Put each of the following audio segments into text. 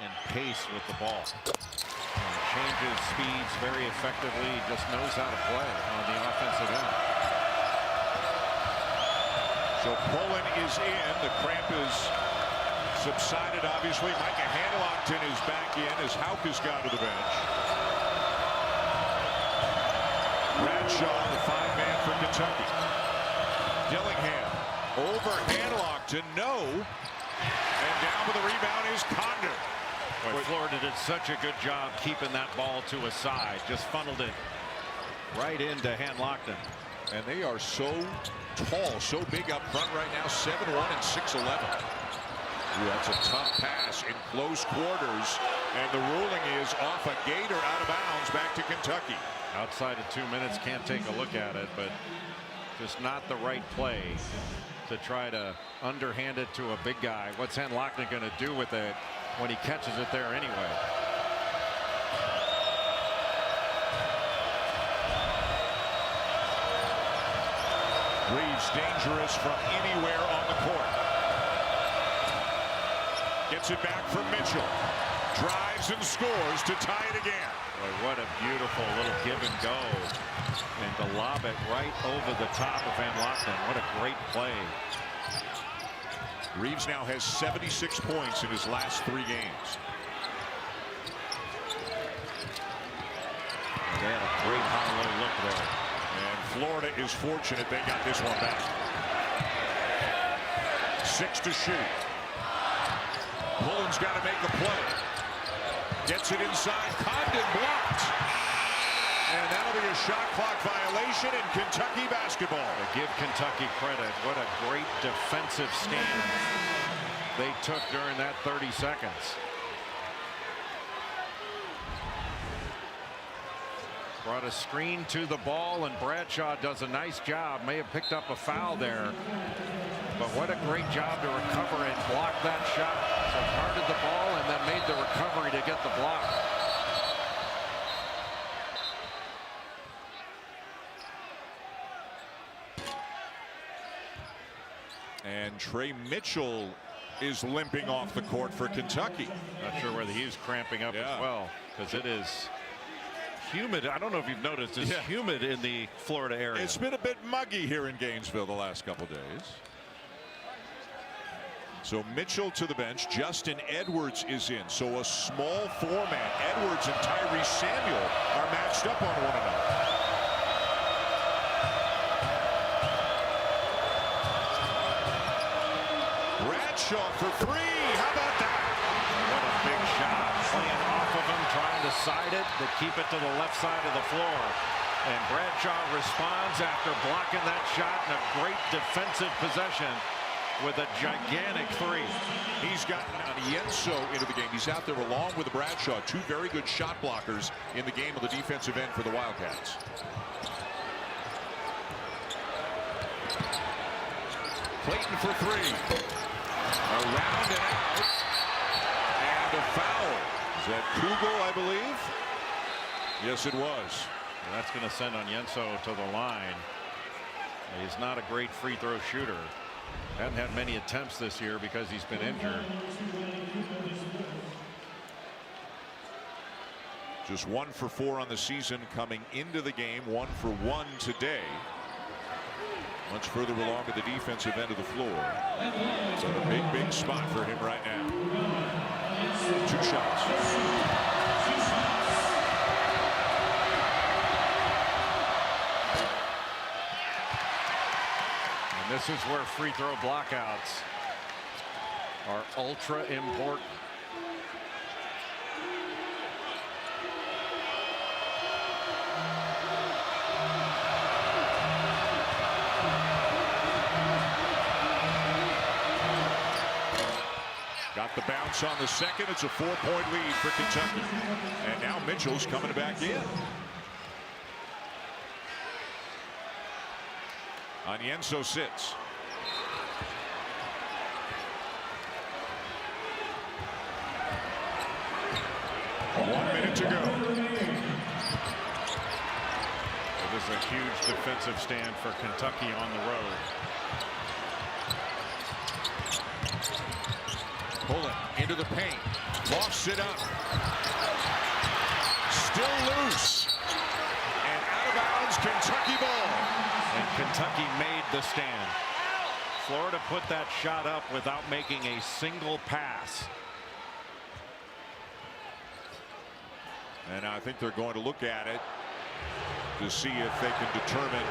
and pace with the ball. And changes speeds very effectively. He just knows how to play on the offensive end. So Poland is in. The cramp is subsided, obviously. Micah Handlogten is back in as Houck has gone to the bench. Bradshaw, the 5-man for Kentucky. Dillingham over Handlogten, no. And down with the rebound is Condon. Boy, Florida did such a good job keeping that ball to a side. Just funneled it right into Handlogten. And they are so tall, so big up front right now, 7'1" and 6'11". That's a tough pass in close quarters, and the ruling is off a gator out of bounds back to Kentucky. Outside of 2 minutes, can't take a look at it, but just not the right play to try to underhand it to a big guy. What's Handlogten going to do with it when he catches it there anyway? Reeves dangerous from anywhere on the court. Gets it back from Mitchell. Drives and scores to tie it again. Boy, what a beautiful little give and go. And to lob it right over the top of Handlogten. What a great play. Reeves now has 76 points in his last 3 games. They had a great high-low look there. And Florida is fortunate they got this one back. 6 to shoot. Poland's got to make a play. Gets it inside. Condon blocked. And that'll be a shot clock violation in Kentucky basketball. To give Kentucky credit, what a great defensive stand they took during that 30 seconds. Brought a screen to the ball, and Bradshaw does a nice job. May have picked up a foul there, but what a great job to recover and block that shot. So guarded the ball and then made the recovery to get the block. And Trey Mitchell is limping off the court for Kentucky. Not sure whether he's cramping up as well, because it is humid. I don't know if you've noticed, it's humid in the Florida area. It's been a bit muggy here in Gainesville the last couple days. So Mitchell to the bench. Justin Edwards is in. So a small format. Edwards and Tyrese Samuel are matched up on one another. Bradshaw for 3. How about that? What a big shot. Playing off of him, trying to side it, to keep it to the left side of the floor. And Bradshaw responds after blocking that shot in a great defensive possession with a gigantic 3. He's gotten Onienso into the game. He's out there along with Bradshaw, 2 very good shot blockers in the game on the defensive end for the Wildcats. Clayton for 3. Around and out. And a foul. Is that Kugel, I believe? Yes, it was. And that's going to send Onienso to the line. He's not a great free throw shooter. Hasn't had many attempts this year because he's been injured. Just 1 for 4 on the season coming into the game. 1 for 1 today. Much further along at the defensive end of the floor. It's a big spot for him right now. 2 shots. This is where free throw blockouts are ultra important. Got the bounce on the second. It's a 4-point lead for Kentucky. And now Mitchell's coming back in. Onienso sits. One minute to go. It is a huge defensive stand for Kentucky on the road. Pulling into the paint. Lofts it up. Still loose. And out of bounds, Kentucky ball. And Kentucky made the stand. Florida put that shot up without making a single pass. And I think they're going to look at it to see if they can determine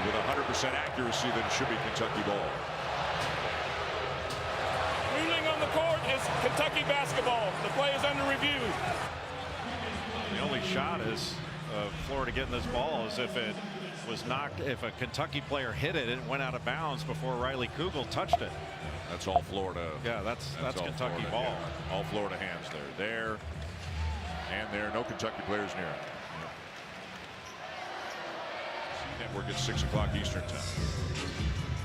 with 100% accuracy that it should be Kentucky ball. Ruling on the court is Kentucky basketball. The play is under review. The only shot is Florida getting this ball is if it was knocked, if a Kentucky player hit it, it went out of bounds before Riley Kugel touched it. That's all Florida. Yeah, that's Kentucky Florida, ball. Yeah. All Florida hands there. And there. No Kentucky players near it. Network at 6 o'clock Eastern time.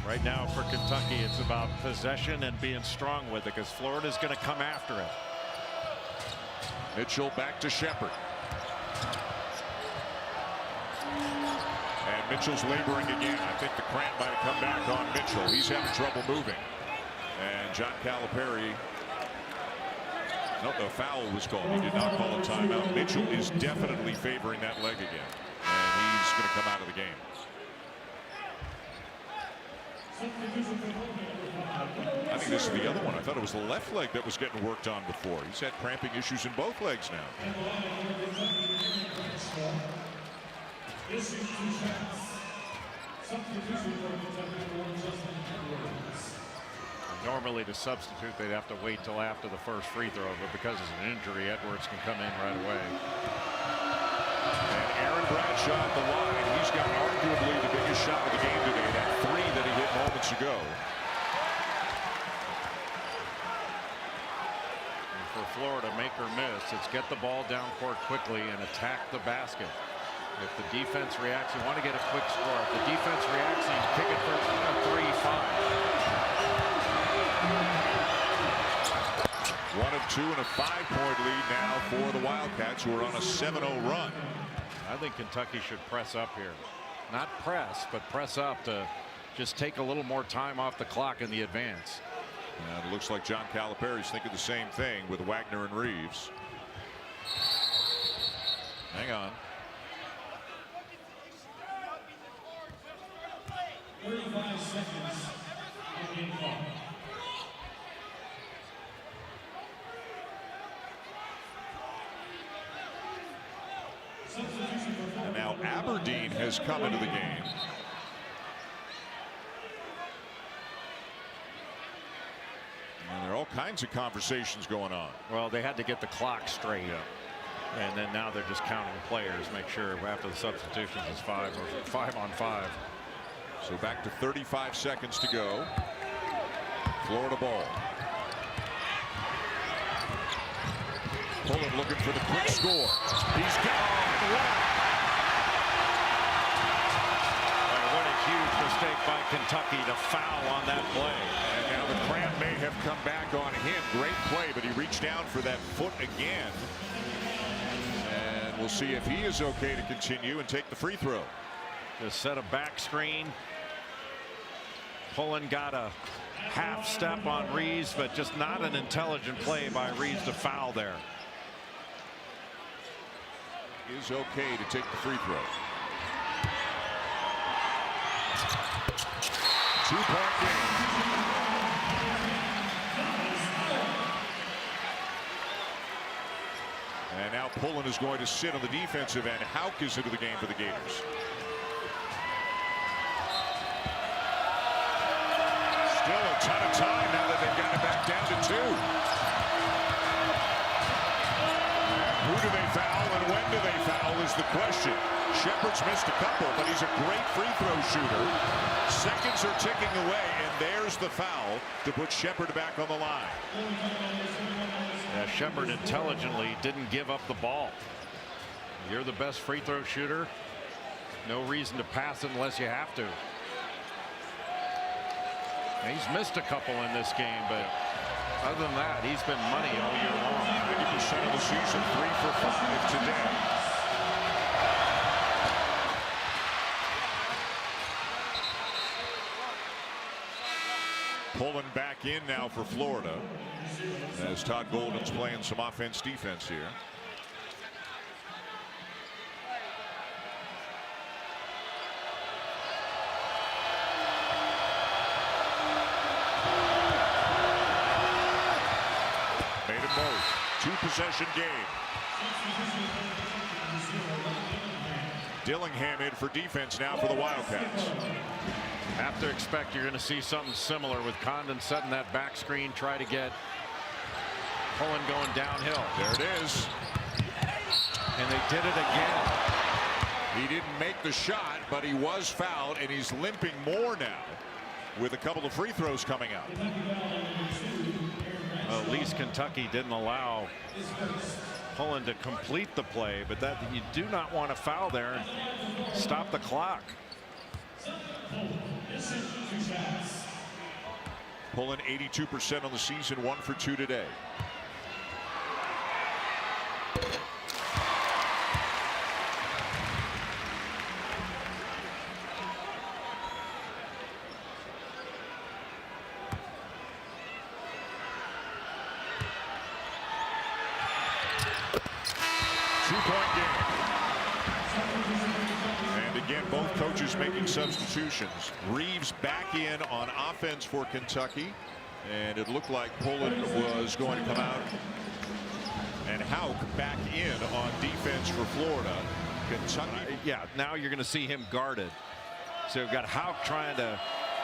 Right now for Kentucky, it's about possession and being strong with it because Florida's going to come after it. Mitchell back to Sheppard. And Mitchell's laboring again. I think the cramp might have come back on Mitchell. He's having trouble moving. And John Calipari. No, the foul was called. He did not call a timeout. Mitchell is definitely favoring that leg again. And he's going to come out of the game. I think this is the other one. I thought it was the left leg that was getting worked on before. He's had cramping issues in both legs now. Normally to substitute they'd have to wait till after the first free throw, but because it's an injury, Edwards can come in right away. And Aaron Bradshaw at the line. He's got arguably the biggest shot of the game today. That three that he hit moments ago. And for Florida, make or miss, it's get the ball down court quickly and attack the basket. If the defense reacts, you want to get a quick score. If the defense reacts, you kick it for a 3-5. 1 of 2 and a 5-point lead now for the Wildcats, who are on a 7-0 run. I think Kentucky should press up here. Not press, but press up to just take a little more time off the clock in the advance. And it looks like John Calipari's thinking the same thing with Wagner and Reeves. Hang on. 35 seconds. And now Aberdeen has come into the game. And there are all kinds of conversations going on. Well, they had to get the clock straight. Yeah. And then now they're just counting players, make sure after the substitutions it's 5 on 5. So back to 35 seconds to go. Florida ball. Pullen looking for the quick score. He's gone. What a huge mistake by Kentucky to foul on that play. And now the cramp may have come back on him. Great play, but he reached down for that foot again. And we'll see if he is okay to continue and take the free throw. Just set a back screen. Pullen got a half step on Reeves, but just not an intelligent play by Reeves to foul there. Is okay to take the free throw. 2-point game. And now Pullen is going to sit on the defensive end. Houck is into the game for the Gators. Still a ton of time now that they've got it back down to 2. Who do they foul and when do they foul is the question. Sheppard's missed a couple, but he's a great free throw shooter. Seconds are ticking away, and there's the foul to put Sheppard back on the line. Yeah, Sheppard intelligently didn't give up the ball. You're the best free throw shooter. No reason to pass it unless you have to. He's missed a couple in this game, but other than that, he's been money all year long. 90% of the season, 3 for 5 today. Pulling back in now for Florida as Todd Golden's playing some offense defense here. Made them both. 2-possession game. Dillingham in for defense now for the Wildcats. Have to expect you're going to see something similar with Condon setting that back screen, try to get Pullen going downhill. There it is. And they did it again. He didn't make the shot, but he was fouled, and he's limping more now with a couple of free throws coming out. Well, at least Kentucky didn't allow Pullen to complete the play, but that you do not want to foul there and stop the clock. Pullen 82% on the season, 1 for 2 today. Two-point game. And again, both coaches making substitutions. Reeves back in on offense for Kentucky, and it looked like Pullen was going to come out. And Houck back in on defense for Florida. Kentucky. Yeah, now you're going to see him guarded. So you've got Houck trying to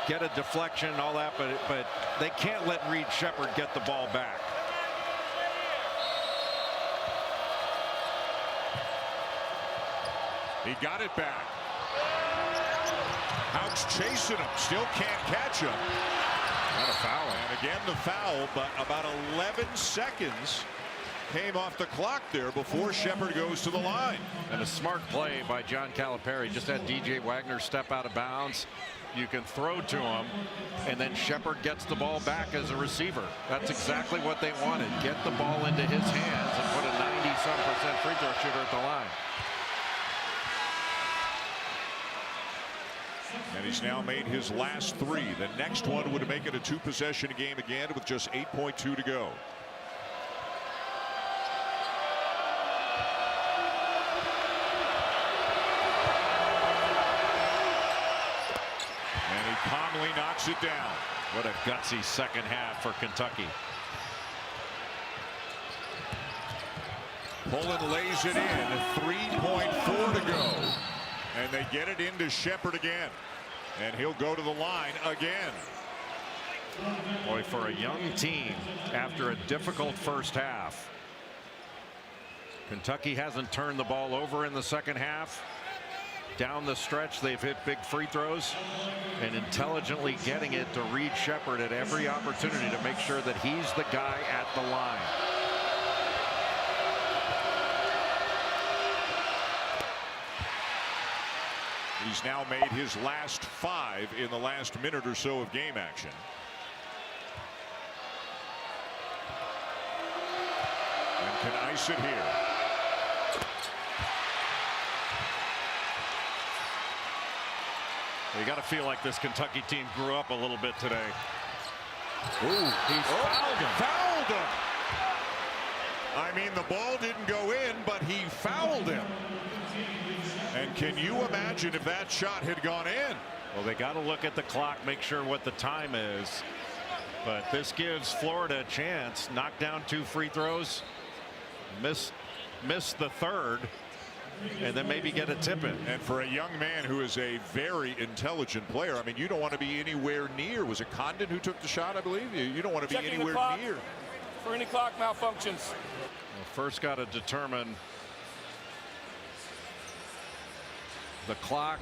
get a deflection and all that, but they can't let Reed Sheppard get the ball back. He got it back. Houck's chasing him, still can't catch him. Not a foul. And again the foul, but about 11 seconds came off the clock there before Sheppard goes to the line. And a smart play by John Calipari. Just had DJ Wagner step out of bounds. You can throw to him, and then Sheppard gets the ball back as a receiver. That's exactly what they wanted. Get the ball into his hands and put a 90-some% free throw shooter at the line. And he's now made his last 3. The next one would make it a 2-possession game again with just 8.2 to go. And he calmly knocks it down. What a gutsy second half for Kentucky. Pullen lays it in. 3.4 to go. And they get it into Sheppard again. And he'll go to the line again. Boy, for a young team after a difficult first half, Kentucky hasn't turned the ball over in the second half. Down the stretch, they've hit big free throws and intelligently getting it to Reed Sheppard at every opportunity to make sure that he's the guy at the line. He's now made his last 5 in the last minute or so of game action. And can ice it here. You got to feel like this Kentucky team grew up a little bit today. Ooh, he fouled him. Fouled him. I mean, the ball didn't go in, but he fouled him. And can you imagine if that shot had gone in? Well, they got to look at the clock, make sure what the time is. But this gives Florida a chance. Knock down 2 free throws, miss the third, and then maybe get a tip in. And for a young man who is a very intelligent player, I mean, you don't want to be anywhere near. Was it Condon who took the shot, I believe? You don't want to be Checking anywhere the clock near. for any clock malfunctions. Well, first got to determine the clock.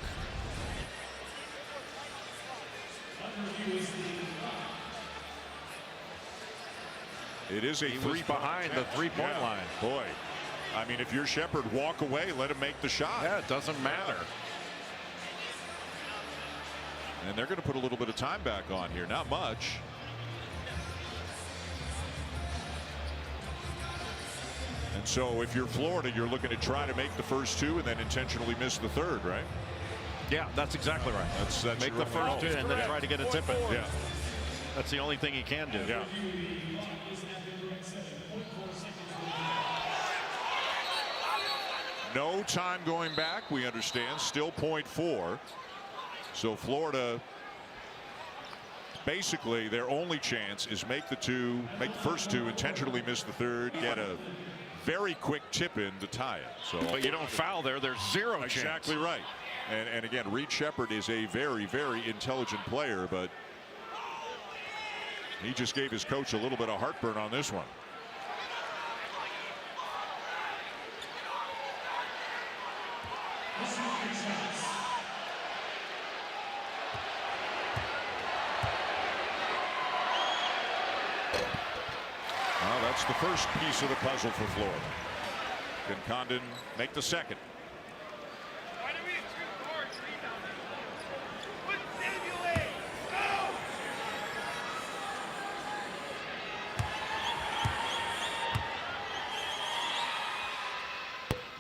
It is a He was three-point behind the catch. three-point Yeah. line. Boy, I mean, if you're Sheppard, walk away, let him make the shot. Yeah, it doesn't matter. And they're going to put a little bit of time back on here. Not much. And so if you're Florida, you're looking to try to make the first 2 and then intentionally miss the third, right? Yeah, that's exactly right. That's Make your the first 2 and then try to get a tip in. Yeah. That's the only thing he can do. Yeah. No time going back, we understand. Still .4. So Florida, basically their only chance is make the first two, intentionally miss the third, get a very quick tip in to tie it. So, but you don't foul there, there's zero chance. Exactly right. And again, Reed Sheppard is a very, very intelligent player, but he just gave his coach a little bit of heartburn on this one. Well, that's the first piece of the puzzle for Florida. Can Condon make the second?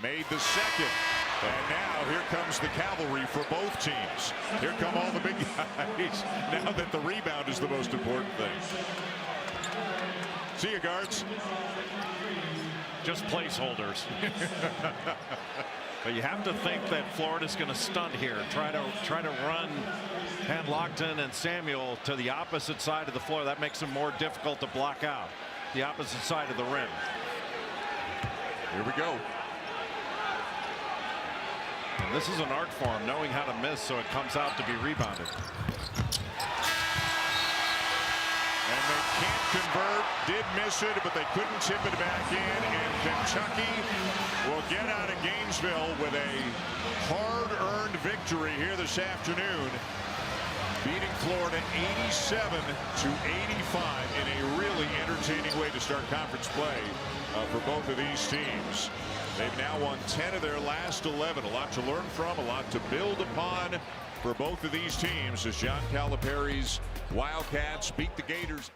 Made the second. And now here comes the cavalry for both teams. Here come all the big guys. Now that the rebound is the most important thing. See you, guards. Just placeholders. But you have to think that Florida's going to stunt here. Try to run Van Lockton and Samuel to the opposite side of the floor. That makes them more difficult to block out. The opposite side of the rim. Here we go. And this is an art form, knowing how to miss so it comes out to be rebounded. And they can't convert. Did miss it, but they couldn't tip it back in. And Kentucky will get out of Gainesville with a hard-earned victory here this afternoon, beating Florida 87-85 in a really entertaining way to start conference play for both of these teams. They've now won 10 of their last 11. A lot to learn from, a lot to build upon for both of these teams as John Calipari's Wildcats beat the Gators.